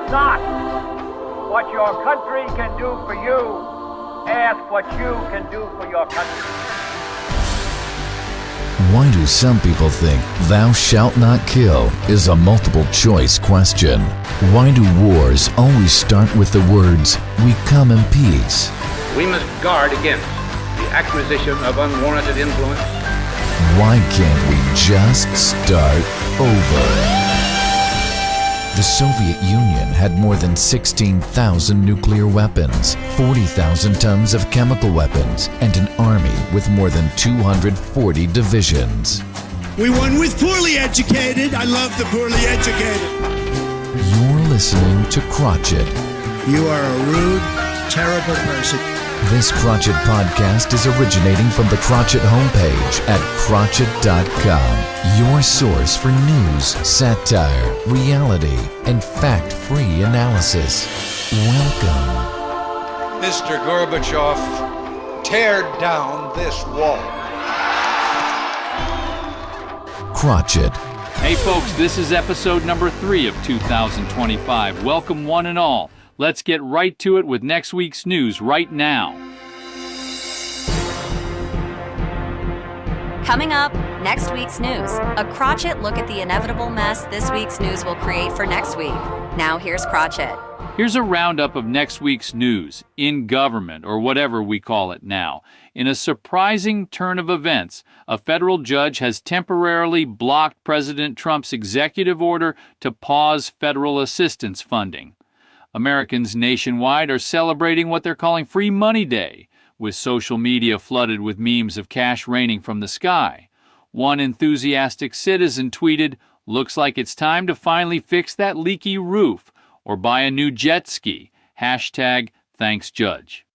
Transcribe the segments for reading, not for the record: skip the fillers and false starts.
not what your country can do for you. Ask what you can do for your country. Why do some people think "thou shalt not kill" is a multiple choice question? Why do wars always start with the words, "we come in peace"? We must guard against the acquisition of unwarranted influence. Why can't we just start over? The Soviet Union had more than 16,000 nuclear weapons, 40,000 tons of chemical weapons, and an army with more than 240 divisions. We won with poorly educated. I love the poorly educated. You're listening to Krotchett. You are a rude, terrible person. This Krotchett podcast is originating from the Krotchett homepage at Krotchett.com, your source for news, satire, reality, and fact-free analysis. Welcome. Mr. Gorbachev, tear down this wall. Krotchett. Hey folks, this is episode number 3 of 2025. Welcome one and all. Let's get right to it with next week's news right now. Coming up, next week's news. A Krotchett look at the inevitable mess this week's news will create for next week. Now here's Krotchett. Here's a roundup of next week's news, in government, or whatever we call it now. In a surprising turn of events, a federal judge has temporarily blocked President Trump's executive order to pause federal assistance funding. Americans nationwide are celebrating what they're calling Free Money Day, with social media flooded with memes of cash raining from the sky. One enthusiastic citizen tweeted, "Looks like it's time to finally fix that leaky roof, or buy a new jet ski. Hashtag thanks judge."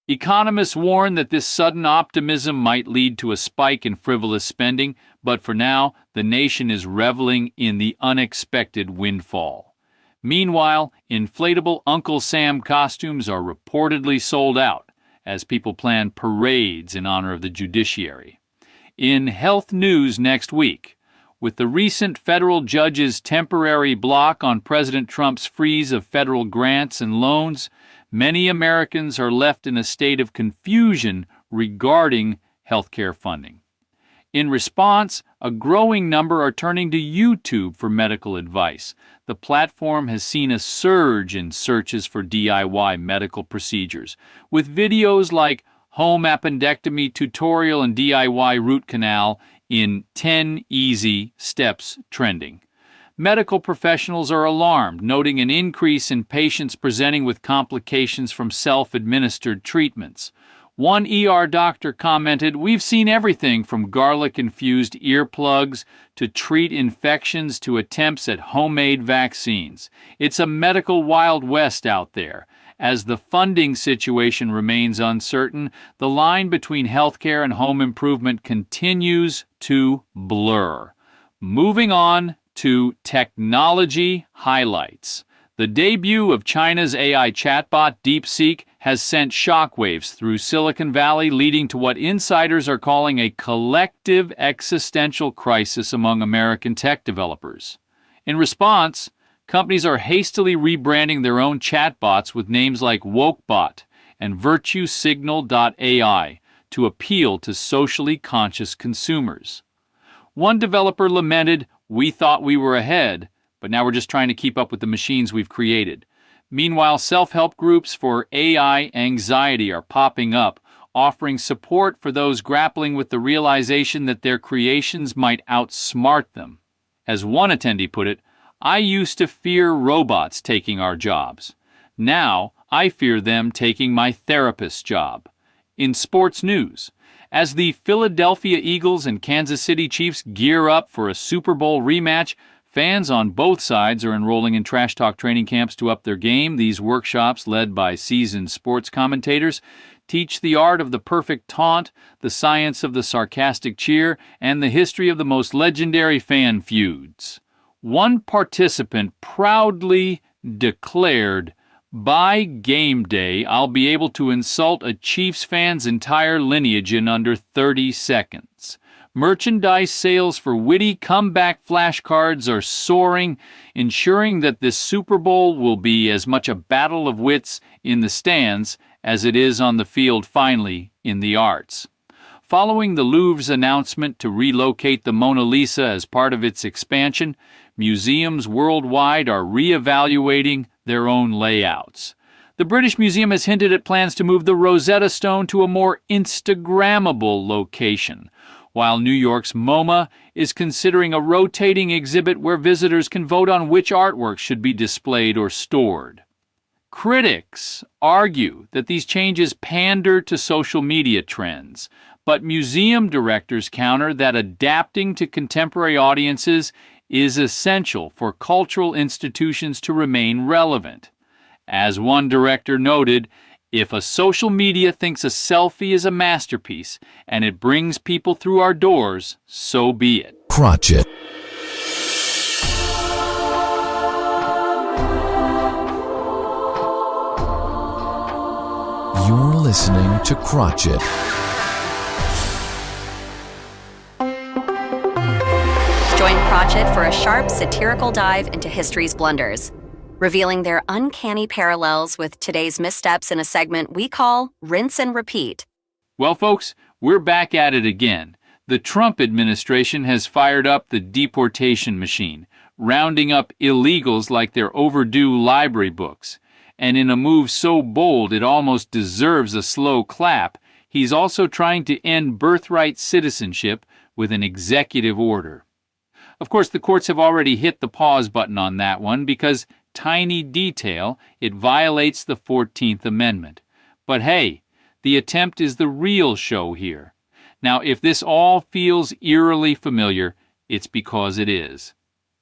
Economists warn that this sudden optimism might lead to a spike in frivolous spending, but for now, the nation is reveling in the unexpected windfall. Meanwhile, inflatable Uncle Sam costumes are reportedly sold out as people plan parades in honor of the judiciary. In health news next week, with the recent federal judge's temporary block on President Trump's freeze of federal grants and loans, many Americans are left in a state of confusion regarding healthcare funding. In response, a growing number are turning to YouTube for medical advice. The platform has seen a surge in searches for DIY medical procedures, with videos like home appendectomy tutorial and DIY root canal in 10 easy steps trending. Medical professionals are alarmed, noting an increase in patients presenting with complications from self-administered treatments. One ER doctor commented, "We've seen everything from garlic-infused earplugs to treat infections to attempts at homemade vaccines. It's a medical Wild West out there. As the funding situation remains uncertain, the line between healthcare and home improvement continues to blur." Moving on to technology highlights. The debut of China's AI chatbot DeepSeek has sent shockwaves through Silicon Valley, leading to what insiders are calling a collective existential crisis among American tech developers. In response, companies are hastily rebranding their own chatbots with names like WokeBot and VirtueSignal.ai to appeal to socially conscious consumers. One developer lamented, "We thought we were ahead, but now we're just trying to keep up with the machines we've created." Meanwhile, self-help groups for AI anxiety are popping up, offering support for those grappling with the realization that their creations might outsmart them. As one attendee put it, "I used to fear robots taking our jobs. Now I fear them taking my therapist's job." In sports news, as the Philadelphia Eagles and Kansas City Chiefs gear up for a Super Bowl rematch, fans on both sides are enrolling in trash talk training camps to up their game. These workshops, led by seasoned sports commentators, teach the art of the perfect taunt, the science of the sarcastic cheer, and the history of the most legendary fan feuds. One participant proudly declared, "By game day, I'll be able to insult a Chiefs fan's entire lineage in under 30 seconds. Merchandise sales for witty comeback flashcards are soaring, ensuring that this Super Bowl will be as much a battle of wits in the stands as it is on the field finally in the arts. Following the Louvre's announcement to relocate the Mona Lisa as part of its expansion, museums worldwide are re-evaluating their own layouts. The British Museum has hinted at plans to move the Rosetta Stone to a more Instagrammable location, while New York's MoMA is considering a rotating exhibit where visitors can vote on which artwork should be displayed or stored. Critics argue that these changes pander to social media trends, but museum directors counter that adapting to contemporary audiences is essential for cultural institutions to remain relevant. As one director noted, if a social media thinks a selfie is a masterpiece and it brings people through our doors, so be it. Krotchett. You're listening to Krotchett. Join Krotchett for a sharp, satirical dive into history's blunders, revealing their uncanny parallels with today's missteps in a segment we call Rinse and Repeat. Well, folks, we're back at it again. The Trump administration has fired up the deportation machine, rounding up illegals like they're overdue library books. And in a move so bold it almost deserves a slow clap, he's also trying to end birthright citizenship with an executive order. Of course, the courts have already hit the pause button on that one because, tiny detail, it violates the 14th Amendment. But hey, the attempt is the real show here. Now, if this all feels eerily familiar, it's because it is.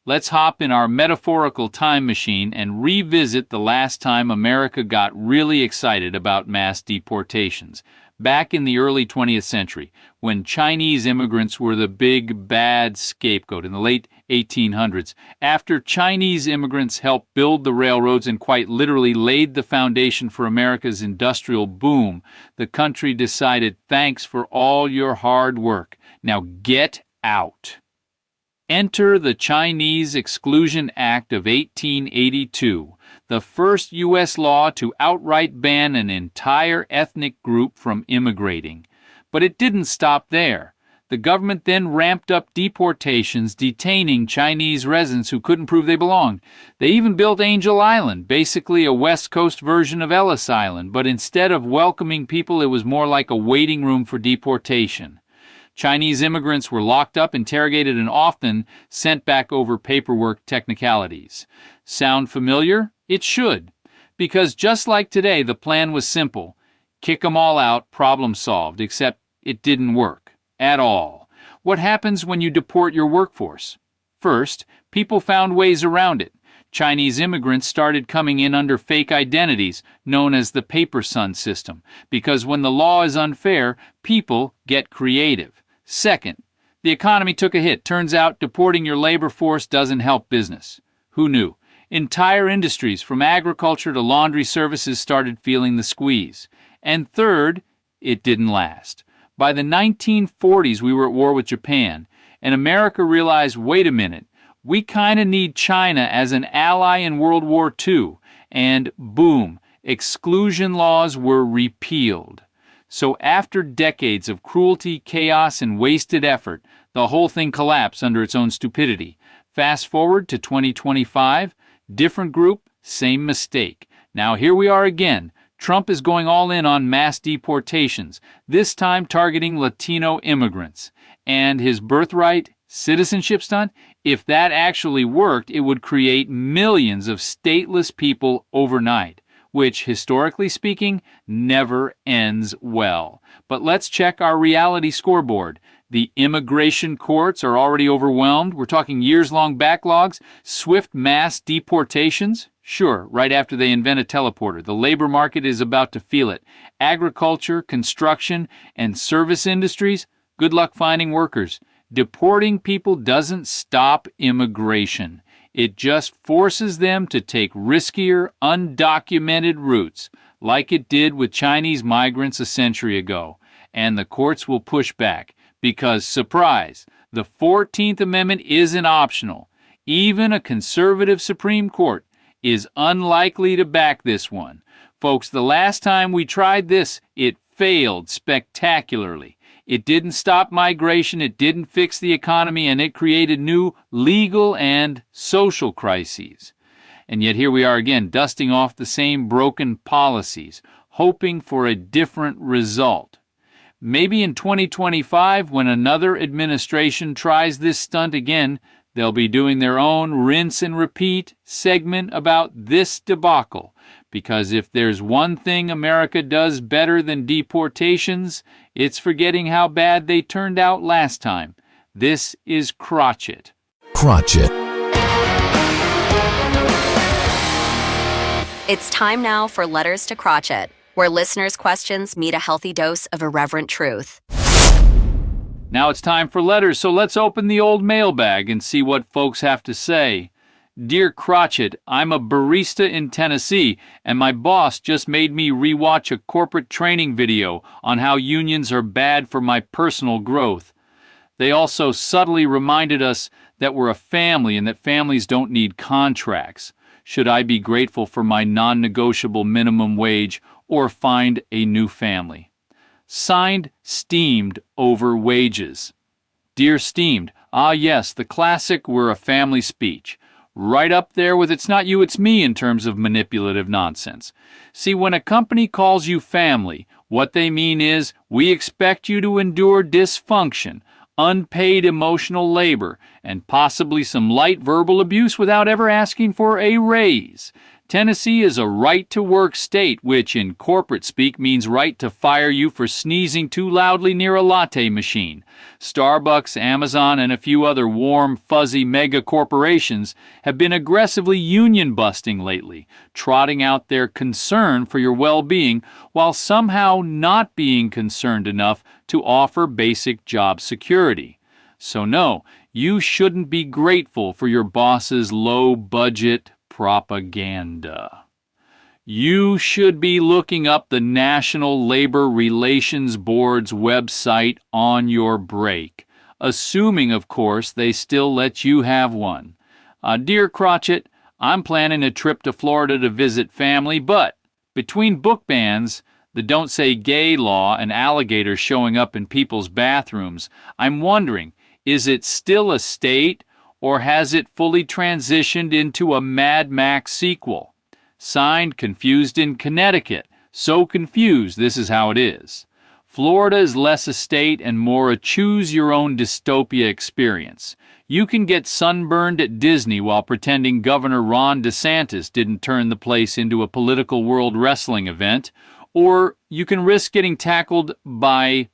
Let's hop in our metaphorical time machine and revisit the last time America got really excited about mass deportations, back in the early 20th century, when Chinese immigrants were the big, bad scapegoat in the late 1800s. After Chinese immigrants helped build the railroads and quite literally laid the foundation for America's industrial boom, the country decided, thanks for all your hard work. Now get out. Enter the Chinese Exclusion Act of 1882, the first U.S. law to outright ban an entire ethnic group from immigrating. But it didn't stop there. The government then ramped up deportations, detaining Chinese residents who couldn't prove they belonged. They even built Angel Island, basically a West Coast version of Ellis Island, but instead of welcoming people, it was more like a waiting room for deportation. Chinese immigrants were locked up, interrogated, and often sent back over paperwork technicalities. Sound familiar? It should. Because just like today, the plan was simple. Kick them all out, problem solved, except it didn't work. At all. What happens when you deport your workforce? First, people found ways around it. Chinese immigrants started coming in under fake identities, known as the paper son system, because when the law is unfair, people get creative. Second, the economy took a hit. Turns out deporting your labor force doesn't help business. Who knew? Entire industries, from agriculture to laundry services, started feeling the squeeze. And third, it didn't last. By the 1940s, we were at war with Japan, and America realized, wait a minute, we kind of need China as an ally in World War II, and boom, exclusion laws were repealed. So after decades of cruelty, chaos, and wasted effort, the whole thing collapsed under its own stupidity. Fast forward to 2025, different group, same mistake. Now here we are again. Trump is going all in on mass deportations, this time targeting Latino immigrants. And his birthright citizenship stunt? If that actually worked, it would create millions of stateless people overnight, which, historically speaking, never ends well. But let's check our reality scoreboard. The immigration courts are already overwhelmed. We're talking years-long backlogs, swift mass deportations. Sure, right after they invent a teleporter. The labor market is about to feel it. Agriculture, construction, and service industries, good luck finding workers. Deporting people doesn't stop immigration. It just forces them to take riskier, undocumented routes, like it did with Chinese migrants a century ago. And the courts will push back, because, surprise, the 14th Amendment isn't optional. Even a conservative Supreme Court is unlikely to back this one. Folks, the last time we tried this, it failed spectacularly. It didn't stop migration, it didn't fix the economy, and it created new legal and social crises. And yet here we are again, dusting off the same broken policies, hoping for a different result. Maybe in 2025, when another administration tries this stunt again, they'll be doing their own rinse and repeat segment about this debacle. Because if there's one thing America does better than deportations, it's forgetting how bad they turned out last time. This is Krotchett. Krotchett. It's time now for Letters to Krotchett, where listeners' questions meet a healthy dose of irreverent truth. Now it's time for letters, so let's open the old mailbag and see what folks have to say. Dear Krotchett, I'm a barista in Tennessee, and my boss just made me rewatch a corporate training video on how unions are bad for my personal growth. They also subtly reminded us that we're a family and that families don't need contracts. Should I be grateful for my non-negotiable minimum wage or find a new family? Signed, Steamed over wages. Dear Steamed, ah yes, the classic we're a family speech. Right up there with it's not you, it's me in terms of manipulative nonsense. See, when a company calls you family, what they mean is we expect you to endure dysfunction, unpaid emotional labor, and possibly some light verbal abuse without ever asking for a raise. Tennessee is a right-to-work state, which in corporate speak means right to fire you for sneezing too loudly near a latte machine. Starbucks, Amazon, and a few other warm, fuzzy mega corporations have been aggressively union-busting lately, trotting out their concern for your well-being while somehow not being concerned enough to offer basic job security. So no, you shouldn't be grateful for your boss's low-budget propaganda. You should be looking up the National Labor Relations Board's website on your break, assuming, of course, they still let you have one. Dear Krotchett, I'm planning a trip to Florida to visit family, but between book bans, the Don't Say Gay law, and alligators showing up in people's bathrooms, I'm wondering, is it still a state, or has it fully transitioned into a Mad Max sequel? Signed, Confused in Connecticut. So confused, this is how it is. Florida is less a state and more a choose-your-own dystopia experience. You can get sunburned at Disney while pretending Governor Ron DeSantis didn't turn the place into a political world wrestling event, or you can risk getting tackled by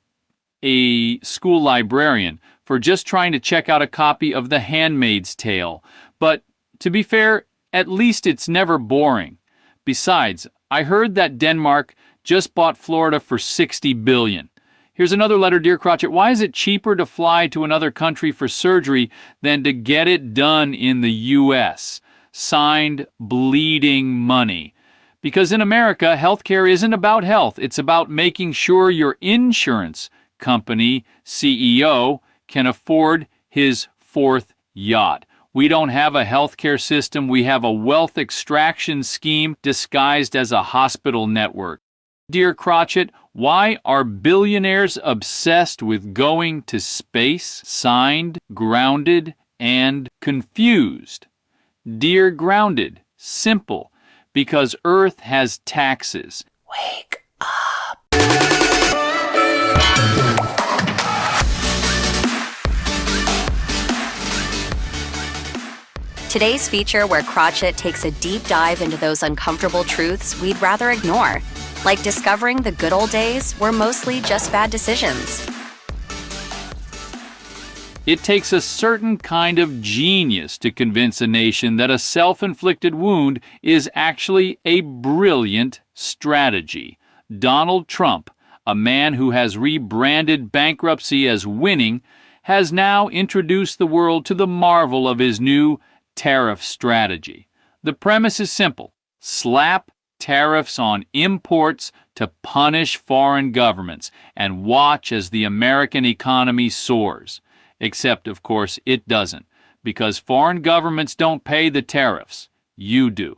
a school librarian for just trying to check out a copy of The Handmaid's Tale. But, to be fair, at least it's never boring. Besides, I heard that Denmark just bought Florida for $60 billion. Here's another letter, Dear Krotchett. Why is it cheaper to fly to another country for surgery than to get it done in the U.S.? Signed, Bleeding Money. Because in America, healthcare isn't about health. It's about making sure your insurance company CEO can afford his fourth yacht. We don't have a healthcare system. We have a wealth extraction scheme disguised as a hospital network. Dear Krotchett, why are billionaires obsessed with going to space? Signed, Grounded, and Confused. Dear Grounded, simple, because Earth has taxes. Wake up. Today's feature, where Krotchett takes a deep dive into those uncomfortable truths we'd rather ignore, like discovering the good old days were mostly just bad decisions. It takes a certain kind of genius to convince a nation that a self-inflicted wound is actually a brilliant strategy. Donald Trump, a man who has rebranded bankruptcy as winning, has now introduced the world to the marvel of his new tariff strategy. The premise is simple. Slap tariffs on imports to punish foreign governments and watch as the American economy soars. Except, of course, it doesn't, because foreign governments don't pay the tariffs. You do.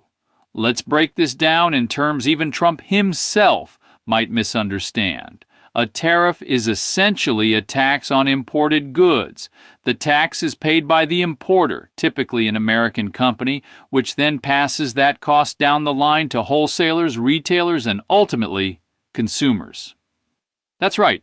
Let's break this down in terms even Trump himself might misunderstand. A tariff is essentially a tax on imported goods. The tax is paid by the importer, typically an American company, which then passes that cost down the line to wholesalers, retailers, and ultimately, consumers. That's right.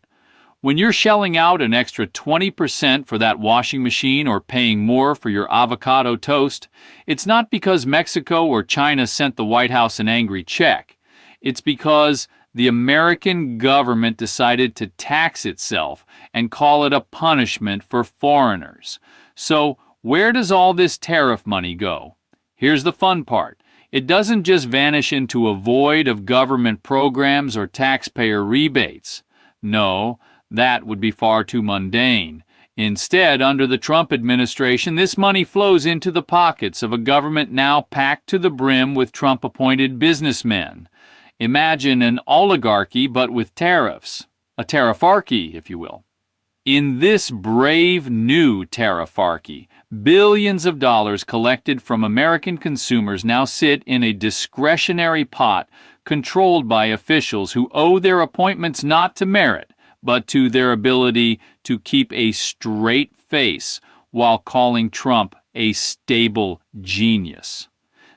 When you're shelling out an extra 20% for that washing machine or paying more for your avocado toast, it's not because Mexico or China sent the White House an angry check. It's because the American government decided to tax itself and call it a punishment for foreigners. So, where does all this tariff money go? Here's the fun part. It doesn't just vanish into a void of government programs or taxpayer rebates. No, that would be far too mundane. Instead, under the Trump administration, this money flows into the pockets of a government now packed to the brim with Trump-appointed businessmen. Imagine an oligarchy but with tariffs. A tariffarchy, if you will. In this brave new tariffarchy, billions of dollars collected from American consumers now sit in a discretionary pot controlled by officials who owe their appointments not to merit, but to their ability to keep a straight face while calling Trump a stable genius.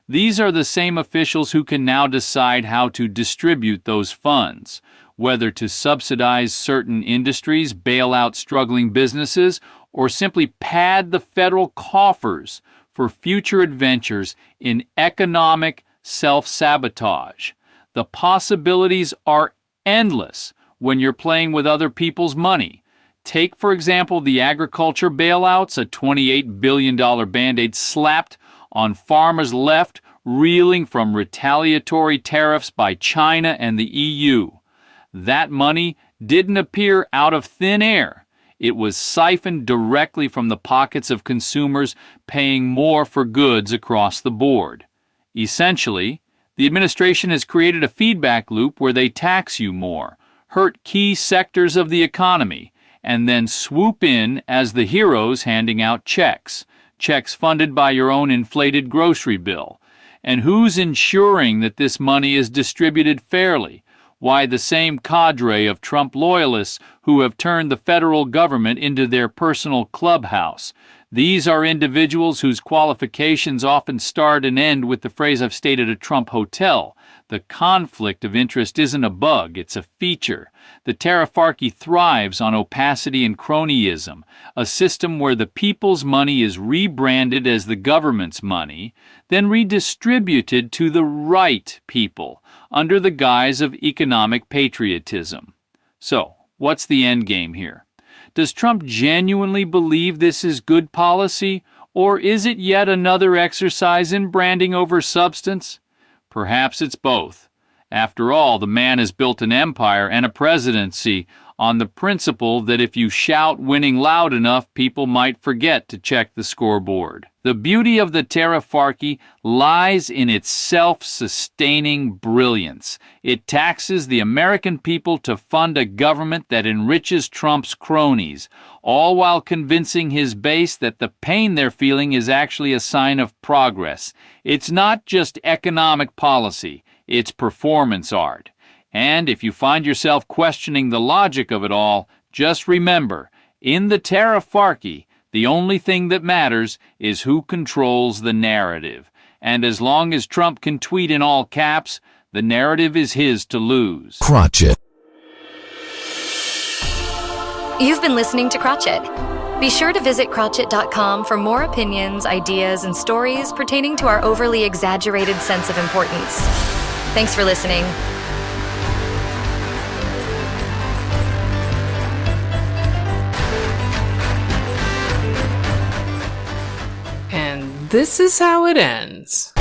These are the same officials who can now decide how to distribute those funds, whether to subsidize certain industries, bail out struggling businesses, or simply pad the federal coffers for future adventures in economic self-sabotage. The possibilities are endless when you're playing with other people's money. Take, for example, the agriculture bailouts, a $28 billion Band-Aid slapped on farmers left reeling from retaliatory tariffs by China and the EU. That money didn't appear out of thin air. It was siphoned directly from the pockets of consumers paying more for goods across the board. Essentially, the administration has created a feedback loop where they tax you more, hurt key sectors of the economy, and then swoop in as the heroes handing out checks funded by your own inflated grocery bill. And who's ensuring that this money is distributed fairly? Why, the same cadre of Trump loyalists who have turned the federal government into their personal clubhouse. These are individuals whose qualifications often start and end with the phrase I've stated at Trump Hotel. The conflict of interest isn't a bug, it's a feature. The tariffarchy thrives on opacity and cronyism, a system where the people's money is rebranded as the government's money, then redistributed to the right people under the guise of economic patriotism. So, what's the end game here? Does Trump genuinely believe this is good policy, or is it yet another exercise in branding over substance? Perhaps it's both. After all, the man has built an empire and a presidency on the principle that if you shout winning loud enough, people might forget to check the scoreboard. The beauty of the tariffarchy lies in its self-sustaining brilliance. It taxes the American people to fund a government that enriches Trump's cronies, all while convincing his base that the pain they're feeling is actually a sign of progress. It's not just economic policy, it's performance art. And if you find yourself questioning the logic of it all, just remember, in the tariffarchy, the only thing that matters is who controls the narrative. And as long as Trump can tweet in all caps, the narrative is his to lose. Krotchett. You've been listening to Krotchett. Be sure to visit Krotchett.com for more opinions, ideas, and stories pertaining to our overly exaggerated sense of importance. Thanks for listening. And this is how it ends.